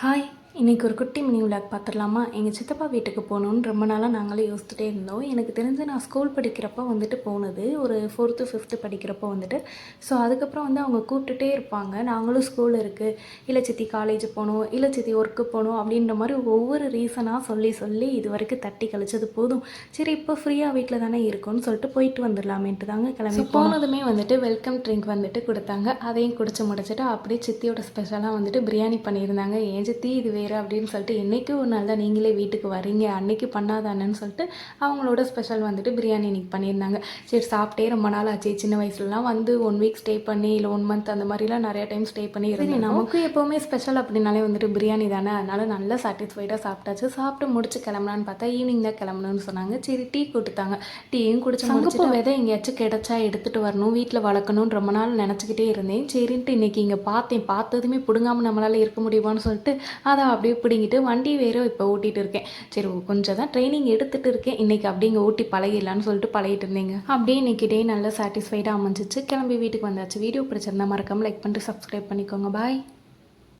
Hi, இன்றைக்கி ஒரு குட்டி மினி விளாக் பார்த்துடலாமா? எங்கள் சித்தப்பா வீட்டுக்கு போகணுன்னு ரொம்ப நாளாக நாங்களே யோசிச்சுட்டே இருந்தோம். எனக்கு தெரிஞ்சு நான் ஸ்கூல் படிக்கிறப்போ வந்துட்டு போனது ஒரு 4th 5th படிக்கிறப்போ வந்துட்டு. ஸோ அதுக்கப்புறம் வந்து அவங்க கூப்பிட்டுட்டே இருப்பாங்க. நாங்களும் ஸ்கூல் இருக்குது, இல்லை சித்தி காலேஜ் போகணும், இல்லை சித்தி ஒர்க்கு போகணும் அப்படின்ற மாதிரி ஒவ்வொரு ரீசனாக சொல்லி சொல்லி இது வரைக்கும் தட்டி கழிச்சது போதும். சரி, இப்போ ஃப்ரீயாக வீட்டில் தானே இருக்கும்னு சொல்லிட்டு போயிட்டு வந்துடலாமேன்ட்டு தாங்க கிளம்பி போனதுமே வந்துட்டு வெல்கம் ட்ரிங்க் வந்துட்டு கொடுத்தாங்க. அதையும் குடிச்சு முடிச்சுட்டு அப்படியே சித்தியோட ஸ்பெஷலாக வந்துட்டு பிரியாணி பண்ணியிருந்தாங்க. ஏன் சித்தி இது வேறு அப்படின்னு சொல்லிட்டு, என்றைக்கும் ஒரு நாள் தான் நீங்களே வீட்டுக்கு வரீங்க, அன்றைக்கி பண்ணாதானேன்னு சொல்லிட்டு அவங்களோட ஸ்பெஷல் வந்துட்டு பிரியாணி இன்றைக்கி பண்ணியிருந்தாங்க. சரி, சாப்பிட்டே ரொம்ப நாள் ஆச்சு. சின்ன வயசுலலாம் வந்து 1 வீக் ஸ்டே பண்ணி, இல்லை 1 மந்த் அந்த மாதிரிலாம் நிறையா டைம் ஸ்டே பண்ணி இருந்தேன். நமக்கு எப்போவுமே ஸ்பெஷல் அப்படின்னாலே வந்துட்டு பிரியாணி தானே, அதனால் நல்லா சாட்டிஸ்ஃபைடாக சாப்பிட்டாச்சு. சாப்பிட்டு முடிச்சு கிளம்பலான்னு பார்த்தா ஈவினிங் தான் கிளம்பணும்னு சொன்னாங்க. சரி, டீ கொடுத்தாங்க. டீயும் குடிச்சு முடிச்சுட்டு விதை எங்கேயாச்சும் கிடச்சா எடுத்துகிட்டு வரணும், வீட்டில் வளர்க்கணும்னு ரொம்ப நாள் நினச்சிக்கிட்டே இருந்தேன். சரின்ட்டு இன்றைக்கி இங்கே பார்த்ததுமே பிடுங்காமல் நம்மளால் இருக்க முடியுமான்னு சொல்லிட்டு அதை அப்படியே பிடிங்கிட்டு வண்டி வேறு இப்போ ஓட்டிகிட்டு இருக்கேன். சரி, கொஞ்சம் தான் ட்ரைனிங் எடுத்துகிட்டு இருக்கேன். இன்றைக்கி அப்படி இங்கே ஓட்டி பழகிடலான்னு சொல்லிட்டு பழகிட்டு இருந்தேங்க. அப்படியே இன்றைக்கி டே நல்லா சாட்டிஸ்ஃபைடாக அமைஞ்சிச்சு. கிளம்பி வீட்டுக்கு வந்தாச்சு. வீடியோ பிடிச்சிருந்தா மறக்காமல் லைக் பண்ணிட்டு சப்ஸ்கிரைப் பண்ணிக்கோங்க. பாய்.